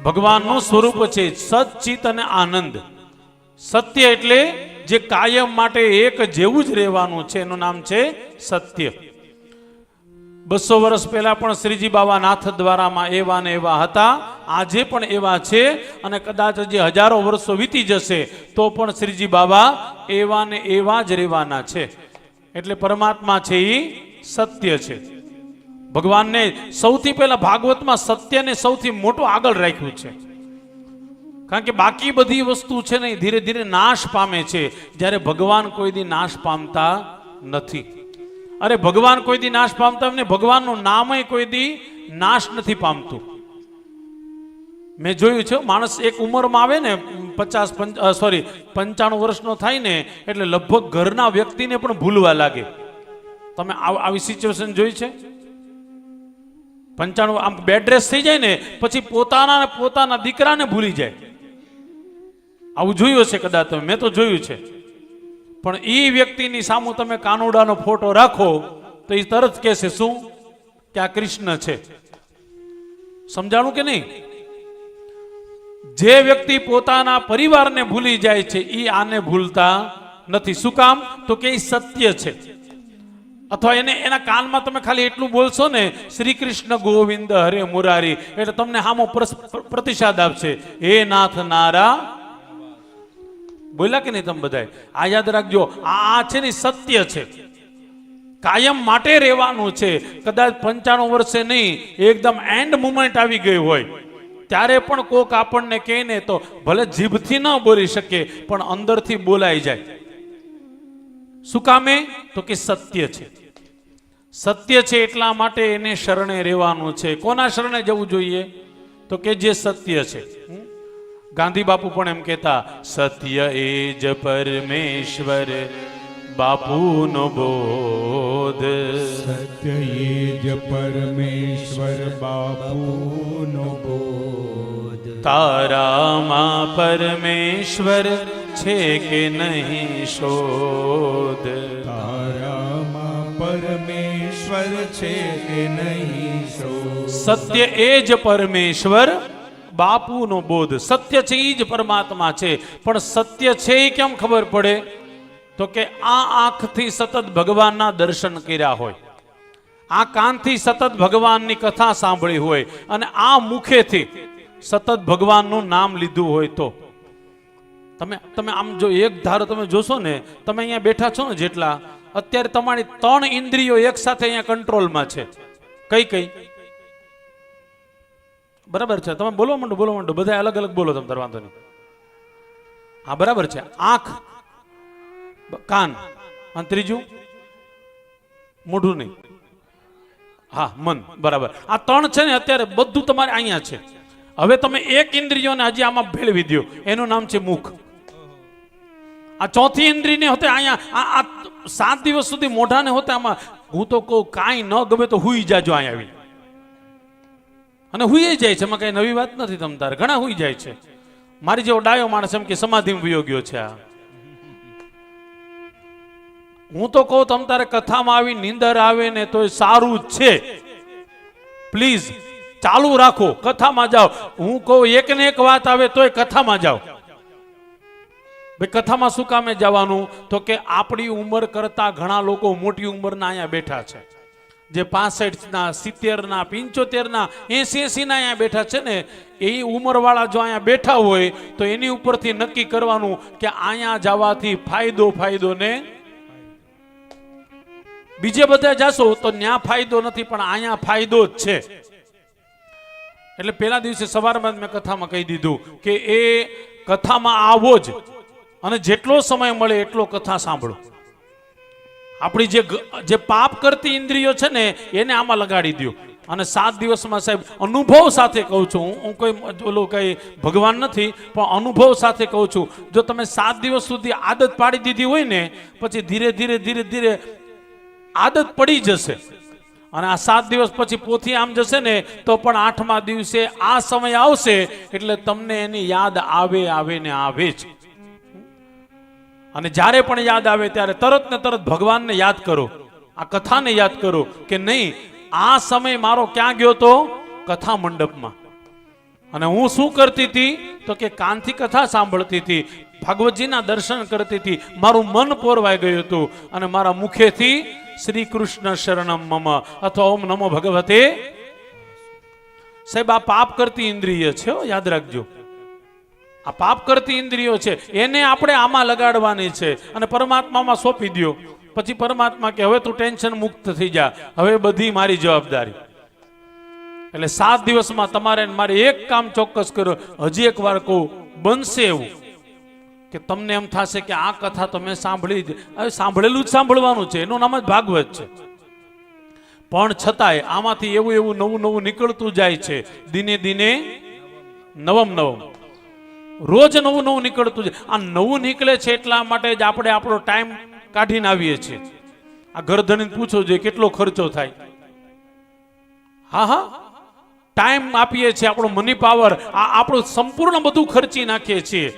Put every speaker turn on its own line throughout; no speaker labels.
ભગવાનનું સ્વરૂપ છે સચ્ચિત અને આનંદ. સત્ય એટલે જે કાયમ માટે એક જેવું જ રહેવાનું છે, એનું નામ છે સત્ય. 200 વર્ષ પહેલા પણ શ્રીજી બાબા નાથ દ્વારામાં એવા ને એવા હતા, આજે પણ એવા છે, અને કદાચ હજી હજારો વર્ષો વીતી જશે તો પણ શ્રીજી બાબા એવા ને એવા જ રહેવાના છે. એટલે પરમાત્મા છે એ સત્ય છે. ભગવાનને સૌથી પહેલા ભાગવતમાં સત્યને સૌથી મોટું આગળ રાખ્યું છે, કારણ કે બાકી બધી વસ્તુ છે ને ધીરે ધીરે નાશ પામે છે, જ્યારે ભગવાન કોઈ દી નાશ પામતા નથી. અરે ભગવાન કોઈ દી નાશ પામતા ને ભગવાનનું નામય કોઈ દી નાશ નથી પામતું. મેં જોયું છે, માણસ એક ઉંમરમાં આવે ને 95 વર્ષનો થાય ને એટલે લગભગ ઘરના વ્યક્તિને પણ ભૂલવા લાગે. તમે આવી સિચ્યુએશન જોઈ છે? 95 આમ બેડ રેસ્ટ થઈ જાય ને પછી પોતાના દીકરાને ભૂલી જાય. આવું જોયું હશે કદાચ તમે, મેં તો જોયું છે. પણ એ વ્યક્તિની સામુ તમે કાનુડાનો ફોટો રાખો તો એ તરત કહેશે શું કે આ કૃષ્ણ છે. સમજાણું કે નહીં? જે વ્યક્તિ પોતાના પરિવારને ભૂલી જાય છે એ આને ભૂલતા નથી. શું કામ? તો કે એ સત્ય છે. અથવા એના કાનમાં તમે ખાલી એટલું બોલશો ને, શ્રી કૃષ્ણ ગોવિંદ હરે મુરારી, એટલે તમને સામો પ્રતિસાદ આપશે, હે નાથ નારા. બોલ્યા કે નહીં તમે બધાય? આ યાદ રાખજો, આ છે ને સત્ય છે, કાયમ માટે રહેવાનું છે. કદાચ 95 વર્ષે નહીં, એકદમ એન્ડ મુમેન્ટ આવી ગઈ હોય ત્યારે પણ કોક આપણને કહે ને તો ભલે જીભથી ન બોલી શકે પણ અંદરથી બોલાઈ જાય. શું કામે? તો કે સત્ય છે. સત્ય છે એટલા માટે એને શરણે રહેવાનું છે. કોના શરણે જવું જોઈએ? તો કે જે સત્ય છે. ગાંધી બાપુ પણ એમ કહેતા, સત્ય એ જ પરમેશ્વર બાપુનો બોધ.
સત્ય એ જ પરમેશ્વર બાપુનો બોધ.
તારામાં પરમેશ્વર છે કે નહીં શોધ.
તારામાં પરમેશ્વર છે કે નહીં શોધ.
સત્ય એ જ પરમેશ્વર બાપુનો બોધ. સત્ય છે એ જ પરમાત્મા છે. પણ સત્ય છે એ કેમ ખબર પડે? તો કે આ આંખથી સતત ભગવાનના દર્શન કર્યા હોય, આ કાનથી સતત ભગવાનની કથા સાંભળી હોય, અને આ મુખેથી સતત ભગવાનનું નામ લીધું હોય તો તમે આમ જો એક ધારો તમે જોશો ને, તમે અહીંયા બેઠા છો ને જેટલા, અત્યારે તમારી 3 ઇન્દ્રિયો એક સાથે અહીંયા કંટ્રોલમાં છે. કઈ કઈ? બરાબર છે? તમે બોલવા માંડો બધા અલગ અલગ બોલો, તમે વાંધો નહીં. હા બરાબર છે. આંખ, કાન, અને ત્રીજું મોઢું નહીં, હા મન. બરાબર, આ 3 છે ને અત્યારે બધું તમારે અહીંયા છે. હવે તમે એક ઇન્દ્રિયોને હજી આમાં ભેળવી દો, એનું નામ છે મુખ. આ ચોથી ઇન્દ્રિયને હોતે અહીંયા આ 7 દિવસ સુધી મોઢાને હોતે આમાં, હું તો કહું કાંઈ ન ગમે તો હુઈ જાજો અહીંયા આવી. અને હુઈ જાય છે, એમાં કઈ નવી વાત નથી. તમ તારે ઘણા હુઈ જાય છે. મારી જેવો ડાયો માણસ એમ કે સમાધિમાં વયો ગયો છે. આ હું તો કહું તમ તારે કથામાં આવી નીંદર આવે ને તો સારું જ છે. પ્લીઝ ચાલુ રાખો, કથામાં જાઓ. હું કહું એક ને એક વાત આવે તોય કથામાં જાઓ. ભાઈ કથામાં શું કામે જવાનું? તો કે આપણી ઉંમર કરતા ઘણા લોકો મોટી ઉંમરના અહીંયા બેઠા છે, જે 65ના, 70ના, 75ના, 80ના અહીંયા બેઠા છે ને, એ ઉંમરવાળા જો અહીંયા બેઠા હોય તો એની ઉપરથી નક્કી કરવાનું કે અહીંયા જવાથી ફાયદો ને બીજે બધા જાશો તો ન્યા ફાયદો નથી, પણ અહીંયા ફાયદો જ છે. એટલે પહેલા દિવસે સવારમાં મેં કથામાં કહી દીધું કે એ કથામાં આવો જ, અને જેટલો સમય મળે એટલો કથા સાંભળો. આપણી જે પાપ કરતી ઇન્દ્રિયો છે ને એને આમાં લગાડી દો. અને 7 દિવસમાં સાહેબ અનુભવ સાથે કહું છું, હું કોઈ કઈ ભગવાન નથી, પણ અનુભવ સાથે કહું છું, જો તમે 7 દિવસ સુધી આદત પાડી દીધી હોય ને, પછી ધીરે ધીરે આદત પડી જશે. અને આ 7 દિવસ પછી પોથી આમ જશે ને તો પણ 8મા દિવસે આ સમય આવશે એટલે તમને એની યાદ આવે ને આવે જ. અને જ્યારે પણ યાદ આવે ત્યારે તરત ને તરત ભગવાનને યાદ કરો, આ કથાને યાદ કરો કે નહીં, આ સમય મારો ક્યાં ગયો તો? કથા મંડપમાં. અને હું શું કરતી હતી તો કે કાનથી કથા સાંભળતી હતી, ભાગવતજીના દર્શન કરતી હતી, મારું મન પોરવાઈ ગયું હતું અને મારા મુખેથી શ્રી કૃષ્ણ શરણમ મમ અથવા ઓમ નમો ભગવતે. સાહેબ, આ પાપ કરતી ઇન્દ્રિય છે, યાદ રાખજો. આ પાપ કરતી ઇન્દ્રિયો છે, એને આપણે આમાં લગાડવાની છે અને પરમાત્મામાં સોંપી દો. પછી પરમાત્મા કે હવે તું ટેન્શન મુક્ત થઈ જા, હવે બધી મારી જવાબદારી. એટલે 7 દિવસમાં તમારે મારે એક કામ ચોક્કસ કર્યો. હજી એક વાર કહું, બનશે એવું કે તમને એમ થશે કે આ કથા તમે સાંભળી જ, હવે સાંભળેલું જ સાંભળવાનું છે, એનું નામ જ ભાગવત છે. પણ છતાંય આમાંથી એવું નવું નીકળતું જાય છે, દિને દિને નવમ રોજ નવું નીકળતું છે. આ નવું નીકળે છે એટલા માટે જ આપણે આપણો ટાઈમ કાઢીને આવીએ છીએ. આ ઘરધણીને પૂછો જોઈએ કેટલો ખર્ચો થાય. હા, ટાઈમ આપીએ છીએ, આપણો મની પાવર, આપણું સંપૂર્ણ બધું ખર્ચી નાખીએ છીએ.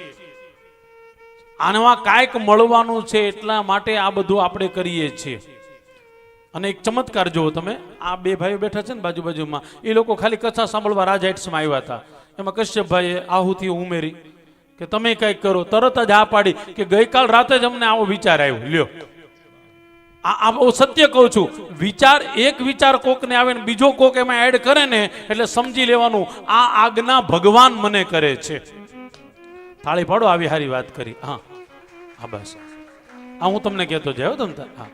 આમાં કાંઈક મળવાનું છે એટલા માટે આ બધું આપણે કરીએ છીએ. અને એક ચમત્કાર જુઓ તમે, આ 2 ભાઈઓ બેઠા છે ને બાજુમાં, એ લોકો ખાલી કથા સાંભળવા રાજહાઇટ્સમાં આવ્યા હતા. એમાં કશ્યપભાઈએ આહુતિ ઉમેરી કે તમે કંઈક કરો, તરત જ આ પાડી કે ગઈકાલ રાતે જ અમને આવો વિચાર આવ્યો. લ્યો, આ બહુ સત્ય કહું છું, એક વિચાર કોકને આવે ને બીજો કોક એમાં એડ કરે ને એટલે સમજી લેવાનું આ આજ્ઞા ભગવાન મને કરે છે. થાળી પાડો, આવી હારી વાત કરી. હા, બસ આ હું તમને કહેતો જાઉં તમ. હા.